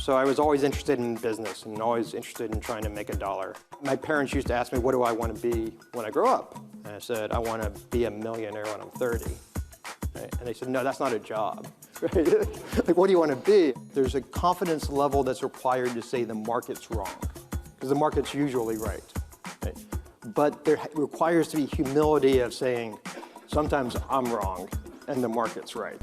So I was always interested in business and always interested in trying to make a dollar. My parents used to ask me, what do I want to be when I grow up? And I said, I want to be a millionaire when I'm 30. Right? And they said, no, that's not a job. Right? Like, what do you want to be? There's a confidence level that's required to say the market's wrong, because the market's usually right. Right? But there requires to be humility of saying, sometimes I'm wrong and the market's right.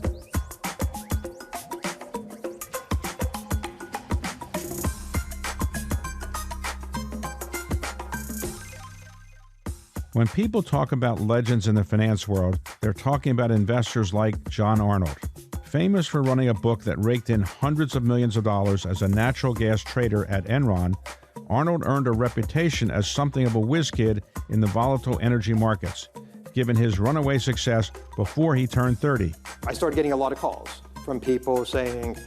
When people talk about legends in the finance world, they're talking about investors like John Arnold. Famous for running a book that raked in hundreds of millions of dollars as a natural gas trader at Enron, Arnold earned a reputation as something of a whiz kid in the volatile energy markets, given his runaway success before he turned 30. I started getting a lot of calls from people saying,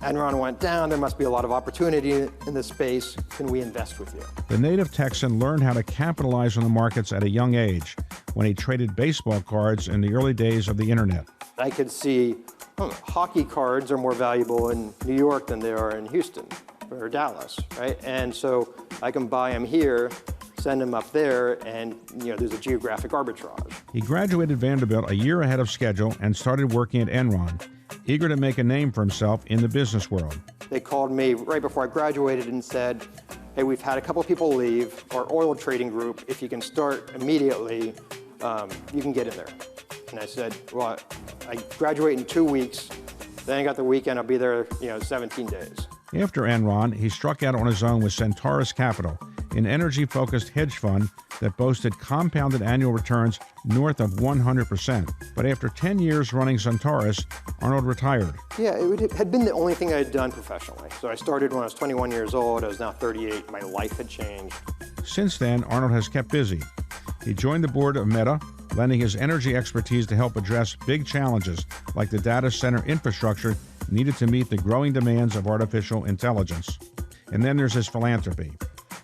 Enron went down, there must be a lot of opportunity in this space, can we invest with you? The native Texan learned how to capitalize on the markets at a young age when he traded baseball cards in the early days of the internet. I could see hockey cards are more valuable in New York than they are in Houston or Dallas, right? And so I can buy them here, send them up there, and there's a geographic arbitrage. He graduated Vanderbilt a year ahead of schedule and started working at Enron, eager to make a name for himself in the business world. They called me right before I graduated and said, hey, we've had a couple people leave our oil trading group. If you can start immediately, you can get in there. And I said, well, I graduate in 2 weeks, then I got the weekend, I'll be there 17 days. After Enron, he struck out on his own with Centaurus Capital, an energy-focused hedge fund that boasted compounded annual returns north of 100%. But after 10 years running Centaurus, Arnold retired. Yeah, it had been the only thing I had done professionally. So I started when I was 21 years old. I was now 38. My life had changed. Since then, Arnold has kept busy. He joined the board of Meta, lending his energy expertise to help address big challenges like the data center infrastructure needed to meet the growing demands of artificial intelligence. And then there's his philanthropy.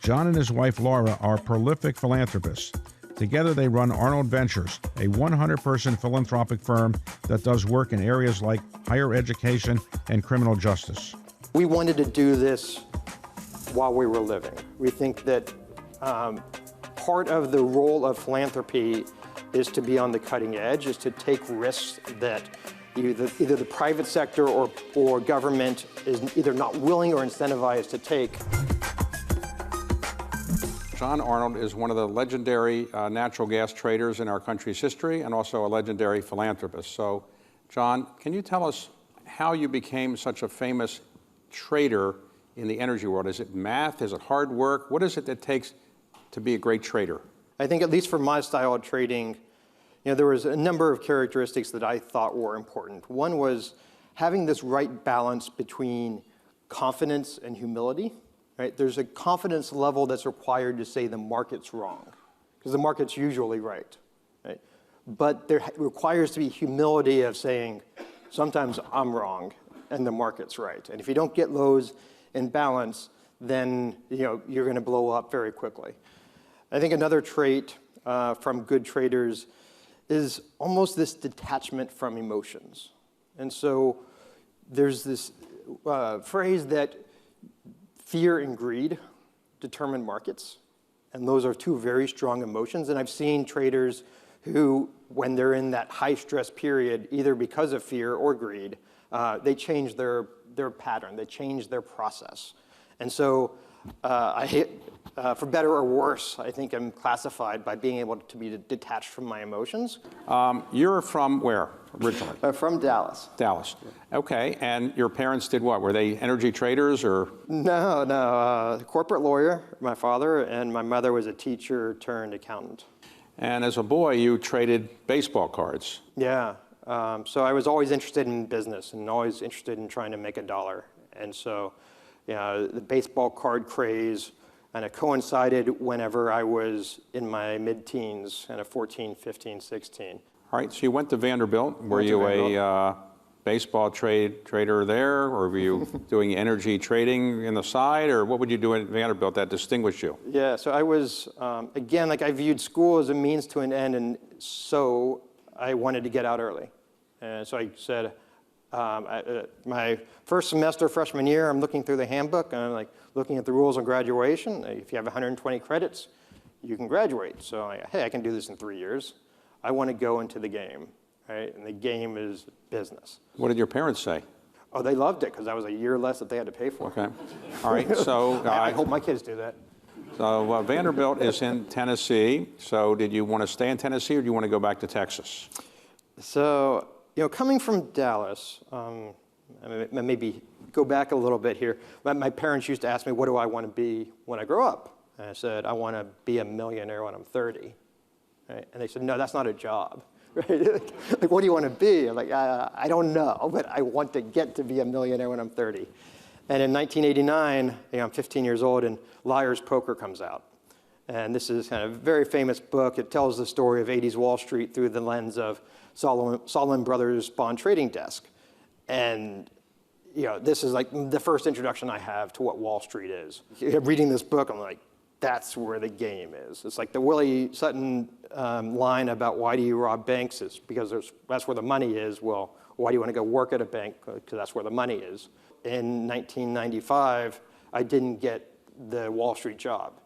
John and his wife Laura are prolific philanthropists. Together they run Arnold Ventures, a 100-person philanthropic firm that does work in areas like higher education and criminal justice. We wanted to do this while we were living. We think that part of the role of philanthropy is to be on the cutting edge, is to take risks that either the private sector or government is either not willing or incentivized to take. John Arnold is one of the legendary natural gas traders in our country's history and also a legendary philanthropist. So, John, can you tell us how you became such a famous trader in the energy world? Is it math? Is it hard work? What is it that takes to be a great trader? I think at least for my style of trading, there was a number of characteristics that I thought were important. One was having this right balance between confidence and humility. Right? There's a confidence level that's required to say the market's wrong, because the market's usually right. Right? But there requires to be humility of saying, sometimes I'm wrong and the market's right. And if you don't get those in balance, then you're going to blow up very quickly. I think another trait from good traders is almost this detachment from emotions. And so there's this phrase that fear and greed determine markets, and those are two very strong emotions. And I've seen traders who, when they're in that high stress period, either because of fear or greed, they change their pattern, they change their process. And so for better or worse, I think I'm classified by being able to be detached from my emotions. You're from where originally? From Dallas. Dallas. Okay, and your parents did what? Were they energy traders or? No, corporate lawyer, my father, and my mother was a teacher turned accountant. And as a boy, you traded baseball cards. Yeah, so I was always interested in business and always interested in trying to make a dollar. And so, the baseball card craze, and it coincided whenever I was in my mid-teens, kind of 14, 15, 16. All right, so you went to Vanderbilt. Were you a baseball trader there, or were you doing energy trading in the side, or what would you do at Vanderbilt that distinguished you? Yeah, so I was, again, I viewed school as a means to an end, and so I wanted to get out early. And so I said, My first semester, freshman year, I'm looking through the handbook, and I'm like looking at the rules on graduation. If you have 120 credits, you can graduate. So hey, I can do this in 3 years. I want to go into the game, right? And the game is business. What did your parents say? Oh, they loved it because that was a year less that they had to pay for. Okay. All right. So I hope my kids do that. So Vanderbilt is in Tennessee. So did you want to stay in Tennessee, or do you want to go back to Texas? So, coming from Dallas, maybe go back a little bit here. My parents used to ask me, what do I want to be when I grow up? And I said, I want to be a millionaire when I'm 30. Right? And they said, no, that's not a job. Right? Like, what do you want to be? I'm like, I don't know, but I want to get to be a millionaire when I'm 30. And in 1989, I'm 15 years old, and Liar's Poker comes out. And this is kind of a very famous book. It tells the story of 80s Wall Street through the lens of Solomon Brothers bond trading desk. And this is like the first introduction I have to what Wall Street is. Reading this book, I'm like, that's where the game is. It's like the Willie Sutton line about why do you rob banks is because that's where the money is. Well, why do you want to go work at a bank? Because that's where the money is. In 1995, I didn't get the Wall Street job.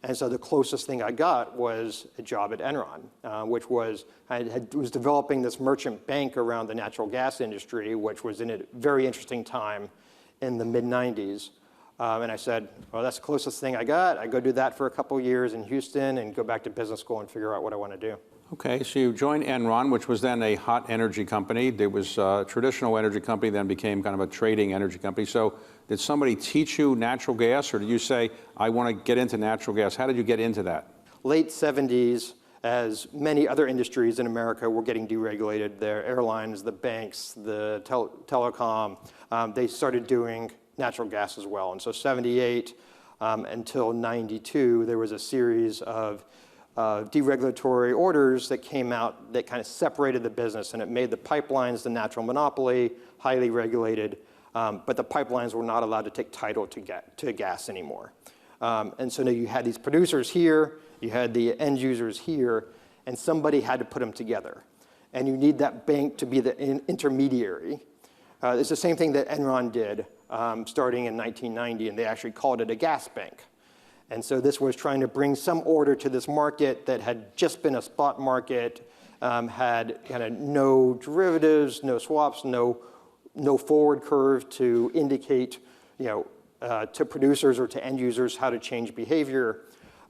And so the closest thing I got was a job at Enron, which was, was developing this merchant bank around the natural gas industry, which was in a very interesting time in the mid-90s. And I said, well, that's the closest thing I got. I go do that for a couple years in Houston and go back to business school and figure out what I want to do. Okay, so you joined Enron, which was then a hot energy company. It was a traditional energy company, then became kind of a trading energy company. So did somebody teach you natural gas, or did you say, I want to get into natural gas? How did you get into that? Late 70s, as many other industries in America were getting deregulated, the airlines, the banks, the telecom, they started doing natural gas as well. And so 78 until 92, there was a series of deregulatory orders that came out that kind of separated the business, and it made the pipelines the natural monopoly, highly regulated, but the pipelines were not allowed to take title to gas anymore. And so now you had these producers here, you had the end users here, and somebody had to put them together. And you need that bank to be the intermediary. It's the same thing that Enron did starting in 1990, and they actually called it a gas bank. And so this was trying to bring some order to this market that had just been a spot market, had kind of no derivatives, no swaps, no forward curve to indicate, to producers or to end users how to change behavior.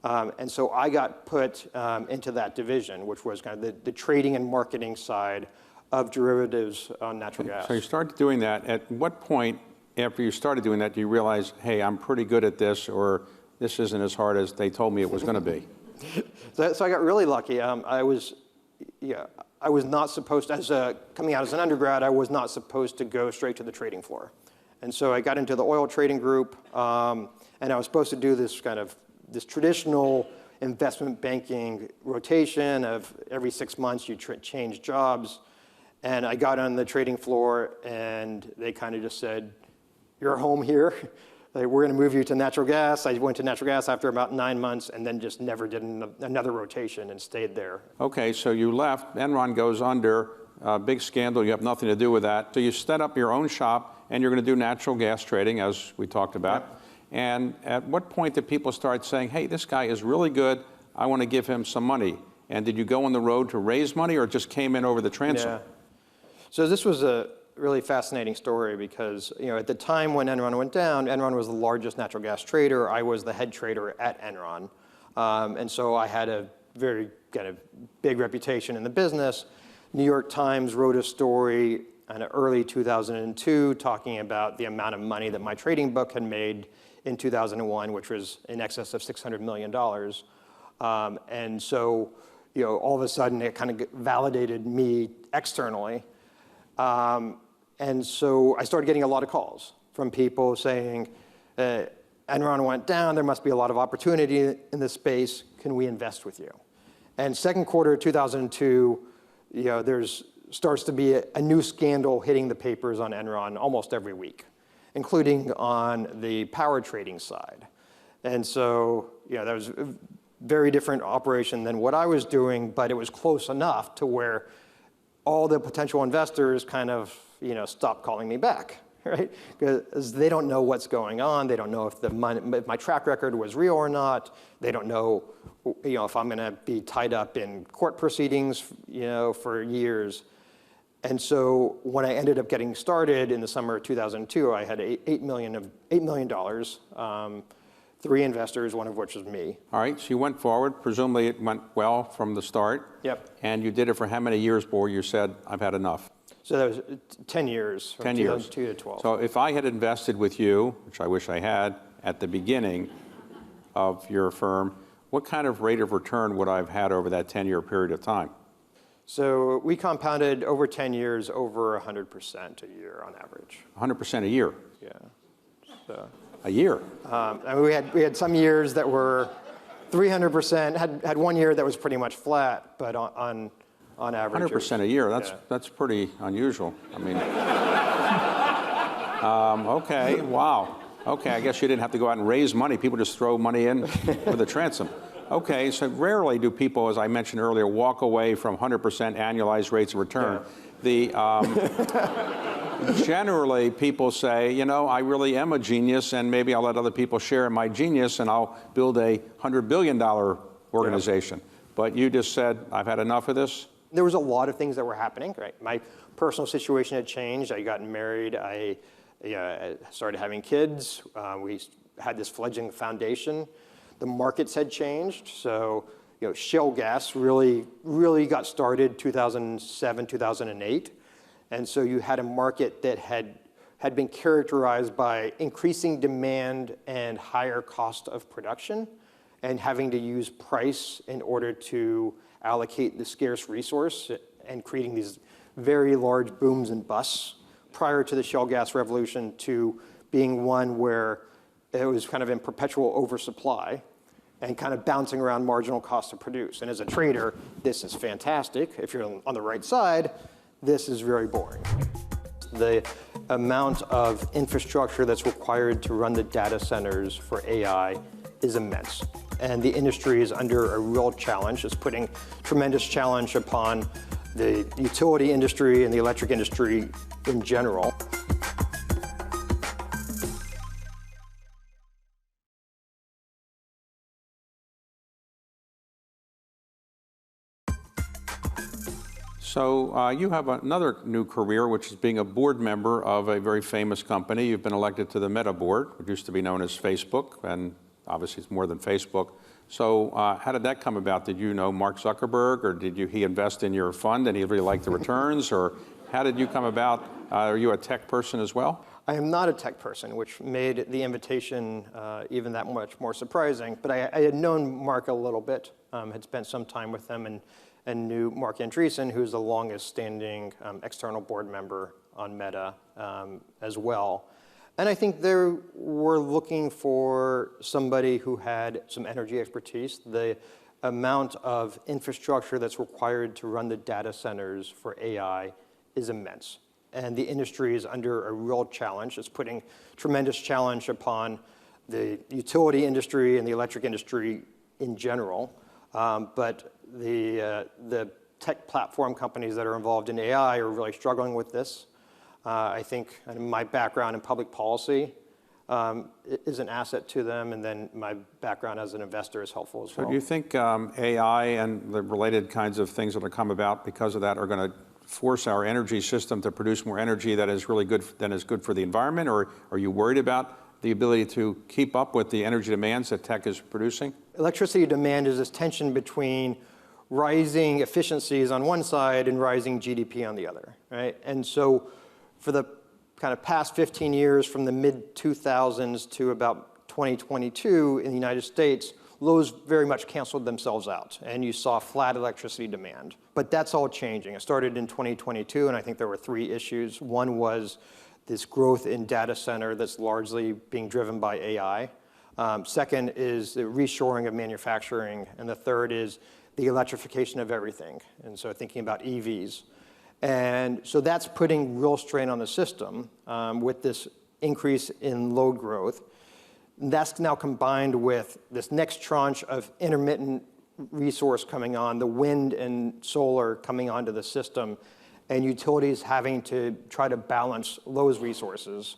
And so I got put into that division, which was kind of the trading and marketing side of derivatives on natural gas. So you started doing that. At what point after you started doing that do you realize, hey, I'm pretty good at this, or this isn't as hard as they told me it was going to be? So I got really lucky. I was not supposed to, coming out as an undergrad, I was not supposed to go straight to the trading floor. And so I got into the oil trading group, and I was supposed to do this traditional investment banking rotation of every 6 months you change jobs. And I got on the trading floor, and they kind of just said, you're home here. Like, we're going to move you to natural gas. I went to natural gas after about 9 months and then just never did another rotation and stayed there. Okay, so you left. Enron goes under. Big scandal. You have nothing to do with that. So you set up your own shop, and you're going to do natural gas trading, as we talked about. Yep. And at what point did people start saying, hey, this guy is really good. I want to give him some money? And did you go on the road to raise money, or it just came in over the transom? Yeah. So this was a really fascinating story because, at the time when Enron went down, Enron was the largest natural gas trader. I was the head trader at Enron. And so I had a very kind of big reputation in the business. New York Times wrote a story in early 2002 talking about the amount of money that my trading book had made in 2001, which was in excess of $600 million. And so, all of a sudden it kind of validated me externally. And so I started getting a lot of calls from people saying, Enron went down, there must be a lot of opportunity in this space, can we invest with you? And second quarter of 2002, there's starts to be a new scandal hitting the papers on Enron almost every week, including on the power trading side. And so, that was a very different operation than what I was doing, but it was close enough to where all the potential investors kind of stop calling me back, right? Because they don't know what's going on. They don't know if my track record was real or not. They don't know, if I'm going to be tied up in court proceedings, for years. And so when I ended up getting started in the summer of 2002, I had $8 million, 3 investors, one of which was me. All right, so you went forward. Presumably it went well from the start. Yep. And you did it for how many years before you said, I've had enough? So that was 10 years. 10 years. 2002 to 12. So if I had invested with you, which I wish I had, at the beginning of your firm, what kind of rate of return would I have had over that 10-year period of time? So we compounded over 10 years over 100% a year on average. 100% a year? Yeah. So. A year? We had some years that were 300%, had one year that was pretty much flat, but on average. 100% a year, that's pretty unusual. I mean, okay, wow. Okay, I guess you didn't have to go out and raise money. People just throw money in with a transom. Okay, so rarely do people, as I mentioned earlier, walk away from 100% annualized rates of return. Yeah. Generally, people say, I really am a genius, and maybe I'll let other people share in my genius, and I'll build a $100 billion organization. Yeah. But you just said, I've had enough of this? There was a lot of things that were happening, right? My personal situation had changed. I got married. I started having kids. We had this fledgling foundation. The markets had changed. So, shale gas really got started 2007, 2008. And so you had a market that had been characterized by increasing demand and higher cost of production, and having to use price in order to allocate the scarce resource, and creating these very large booms and busts prior to the shale gas revolution, to being one where it was kind of in perpetual oversupply and kind of bouncing around marginal cost to produce. And as a trader, this is fantastic. If you're on the right side, this is very boring. The amount of infrastructure that's required to run the data centers for AI is immense. And the industry is under a real challenge. It's putting tremendous challenge upon the utility industry and the electric industry in general. So you have another new career, which is being a board member of a very famous company. You've been elected to the Meta board, which used to be known as Facebook, and obviously it's more than Facebook. So how did that come about? Did you know Mark Zuckerberg, or he invest in your fund and he really liked the returns, or how did you come about? Are you a tech person as well? I am not a tech person, which made the invitation even that much more surprising. But I had known Mark a little bit, had spent some time with him, and knew Mark Andreessen, who's the longest standing external board member on Meta as well. And I think they were looking for somebody who had some energy expertise. The amount of infrastructure that's required to run the data centers for AI is immense. And the industry is under a real challenge. It's putting tremendous challenge upon the utility industry and the electric industry in general. But the tech platform companies that are involved in AI are really struggling with this. I think my background in public policy is an asset to them, and then my background as an investor is helpful as well. So do you think AI and the related kinds of things that will come about because of that are going to force our energy system to produce more energy that is really good, than is good for the environment, or are you worried about the ability to keep up with the energy demands that tech is producing? Electricity demand is this tension between rising efficiencies on one side and rising GDP on the other, right? And so for the kind of past 15 years, from the mid-2000s to about 2022 in the United States, loads very much canceled themselves out, and you saw flat electricity demand. But that's all changing. It started in 2022, and I think there were 3 issues. One was this growth in data center that's largely being driven by AI. Second is the reshoring of manufacturing, and the third is the electrification of everything, and so thinking about EVs. And so that's putting real strain on the system with this increase in load growth. That's now combined with this next tranche of intermittent resource coming on, the wind and solar coming onto the system. and utilities having to try to balance those resources.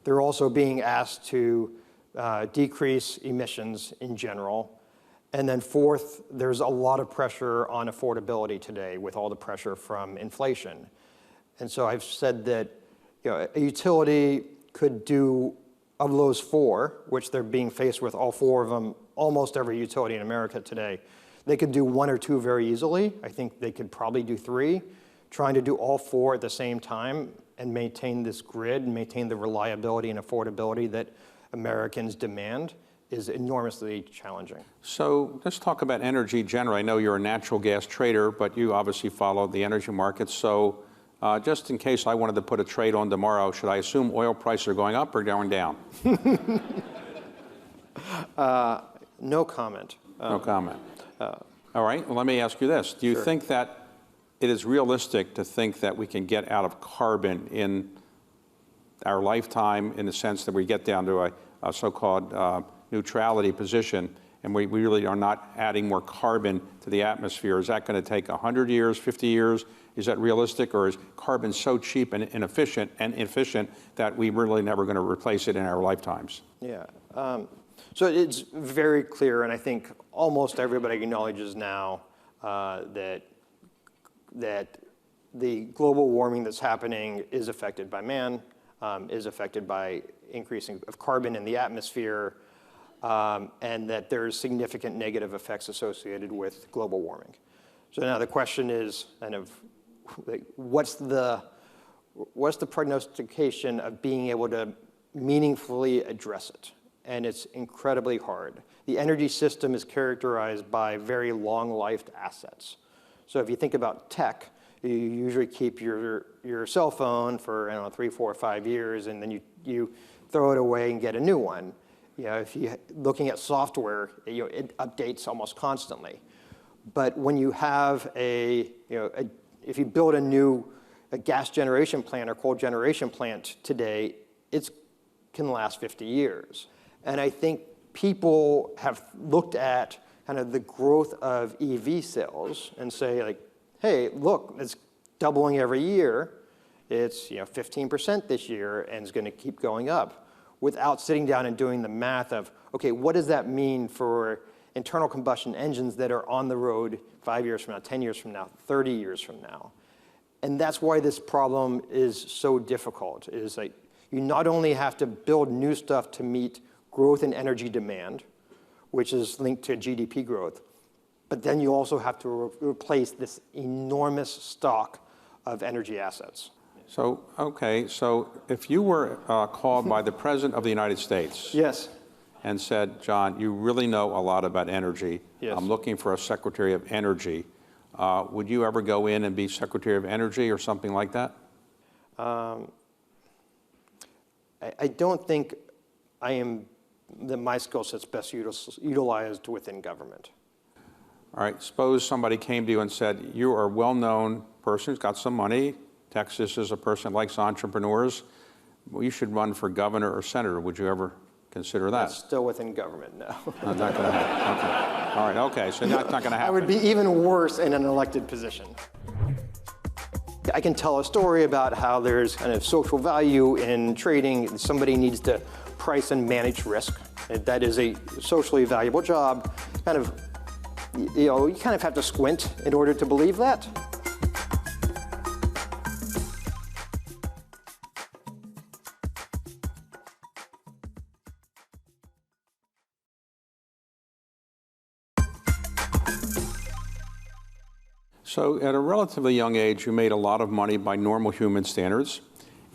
They're also being asked to decrease emissions in general. And then fourth, there's a lot of pressure on affordability today with all the pressure from inflation. And so I've said that a utility could do, of those four, which they're being faced with all four of them, almost every utility in America today, they could do one or two very easily. I think they could probably do three. Trying to do all four at the same time and maintain this grid and maintain the reliability and affordability that Americans demand is enormously challenging. So let's talk about energy generally. I know you're a natural gas trader, but you obviously follow the energy markets. So just in case I wanted to put a trade on tomorrow, should I assume oil prices are going up or going down? No comment. No comment. All right, well, let me ask you this. Do you think that it is realistic to think that we can get out of carbon in our lifetime in the sense that we get down to a so-called neutrality position and we really are not adding more carbon to the atmosphere? Is that going to take 100 years, 50 years? Is that realistic, or is carbon so cheap and efficient that we really never going to replace it in our lifetimes? Yeah. So it's very clear, and I think almost everybody acknowledges now that the global warming that's happening is affected by man, is affected by increasing of carbon in the atmosphere, and that there's significant negative effects associated with global warming. So now the question is kind of like, what's the prognostication of being able to meaningfully address it? And it's incredibly hard. The energy system is characterized by very long-lived assets. So if you think about tech, you usually keep your cell phone for, I don't know, 3, 4, 5 years, and then you throw it away and get a new one. If you're looking at software, it updates almost constantly. But when you have if you build a gas generation plant or coal generation plant today, it can last 50 years. And I think people have looked at kind of the growth of EV sales and say, like, hey, look, it's doubling every year. It's 15% this year, and it's going to keep going up, without sitting down and doing the math of, okay, what does that mean for internal combustion engines that are on the road 5 years from now, 10 years from now, 30 years from now? And that's why this problem is so difficult. It is like you not only have to build new stuff to meet growth in energy demand, which is linked to GDP growth, but then you also have to replace this enormous stock of energy assets. So, okay, so if you were called by the President of the United States Yes. and said, John, you really know a lot about energy. Yes. I'm looking for a Secretary of Energy. Would you ever go in and be Secretary of Energy or something like that? I don't think that my skill set's best utilized within government. All right, suppose somebody came to you and said, you are a well-known person who's got some money. Texas is a person that likes entrepreneurs. Well, you should run for governor or senator. Would you ever consider that? That's still within government, no. No, not going to happen. Okay. All right, okay, so that's not going to happen. I would be even worse in an elected position. I can tell a story about how there's kind of social value in trading. Somebody needs to price and manage risk. That is a socially valuable job. You kind of have to squint in order to believe that. So at a relatively young age, you made a lot of money by normal human standards.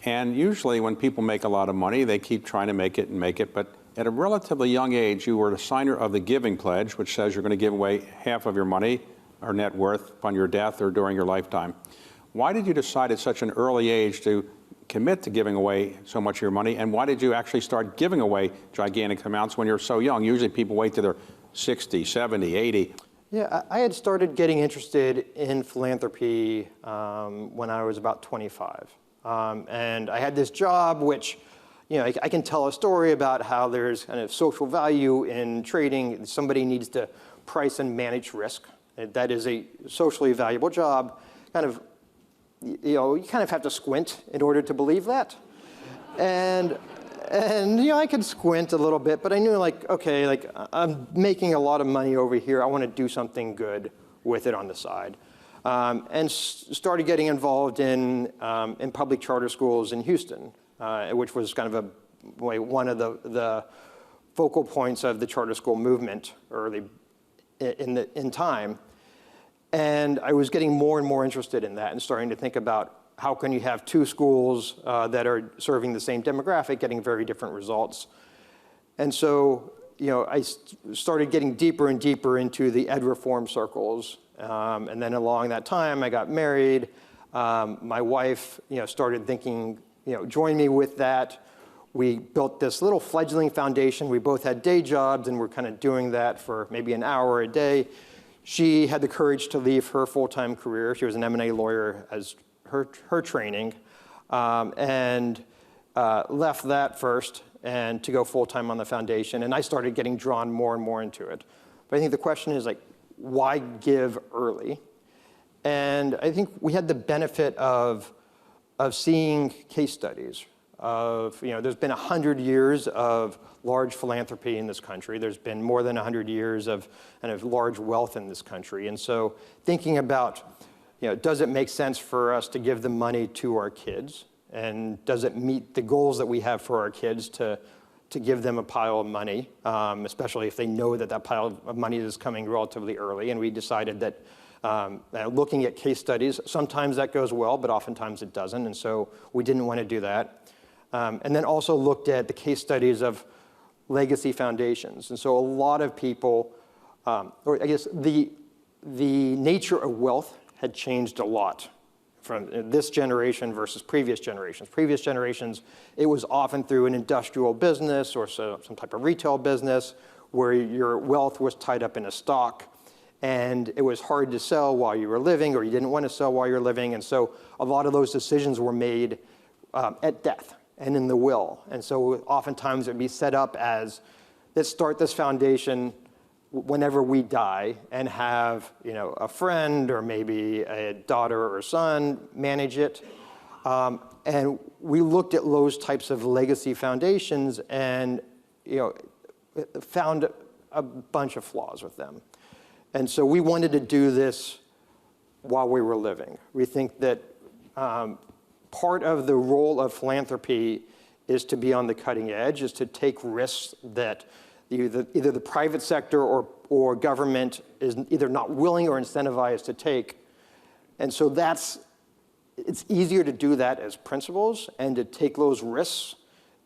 And usually when people make a lot of money, they keep trying to make it. But at a relatively young age, you were a signer of the Giving Pledge, which says you're going to give away half of your money or net worth upon your death or during your lifetime. Why did you decide at such an early age to commit to giving away so much of your money? And why did you actually start giving away gigantic amounts when you're so young? Usually people wait till they're 60, 70, 80. Yeah, I had started getting interested in philanthropy when I was about 25. And I had this job which, I can tell a story about how there's kind of social value in trading. Somebody needs to price and manage risk. That is a socially valuable job. you kind of have to squint in order to believe that. And I could squint a little bit, but I knew okay, I'm making a lot of money over here. I want to do something good with it on the side. And started getting involved in public charter schools in Houston, which was kind of one of the focal points of the charter school movement early in time. And I was getting more and more interested in that and starting to think about how can you have two schools that are serving the same demographic getting very different results. And so, I started getting deeper and deeper into the ed reform circles. And then along that time, I got married. My wife, started thinking, join me with that. We built this little fledgling foundation. We both had day jobs, and we're kind of doing that for maybe an hour a day. She had the courage to leave her full-time career. She was an M&A lawyer as her training, and left that first and to go full-time on the foundation. And I started getting drawn more and more into it. But I think the question is, why give early? And I think we had the benefit of seeing case studies of, there's been 100 years of large philanthropy in this country. There's been more than 100 years of kind of large wealth in this country. And so thinking about, does it make sense for us to give the money to our kids? And does it meet the goals that we have for our kids to give them a pile of money, especially if they know that pile of money is coming relatively early? And we decided that looking at case studies, sometimes that goes well, but oftentimes it doesn't. And so we didn't want to do that. And then also looked at the case studies of legacy foundations. And so a lot of people, or I guess the nature of wealth had changed a lot from this generation versus previous generations. Previous generations, it was often through an industrial business or some type of retail business where your wealth was tied up in a stock, and it was hard to sell while you were living, or you didn't want to sell while you're living. And so a lot of those decisions were made at death and in the will. And so oftentimes it would be set up as, let's start this foundation whenever we die and have, a friend or maybe a daughter or son manage it. And we looked at those types of legacy foundations and, found a bunch of flaws with them. And so we wanted to do this while we were living. We think that part of the role of philanthropy is to be on the cutting edge, is to take risks that either the private sector or government is either not willing or incentivized to take. And so it's easier to do that as principals and to take those risks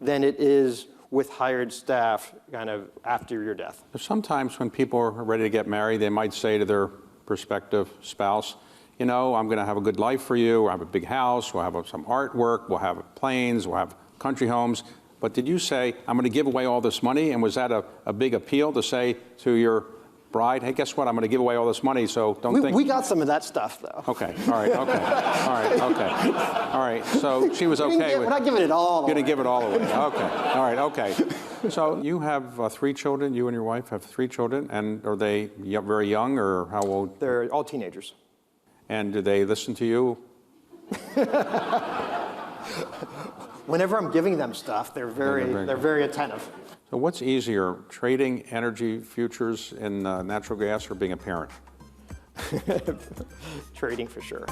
than it is with hired staff kind of after your death. Sometimes when people are ready to get married, they might say to their prospective spouse, I'm going to have a good life for you. We'll have a big house. We'll have some artwork. We'll have planes. We'll have country homes. But did you say, I'm going to give away all this money? And was that a big appeal to say to your bride, hey, guess what? I'm going to give away all this money, so don't think. We got some of that stuff, though. Okay. All right. Okay. All right. Okay. All right. So she was okay with. We're not giving it all away. You didn't give it all away. Okay. All right. Okay. So you have 3 children. You and your wife have 3 children. And are they very young, or how old? They're all teenagers. And do they listen to you? Whenever I'm giving them stuff, they're very attentive. So what's easier, trading energy futures in natural gas or being a parent? Trading for sure.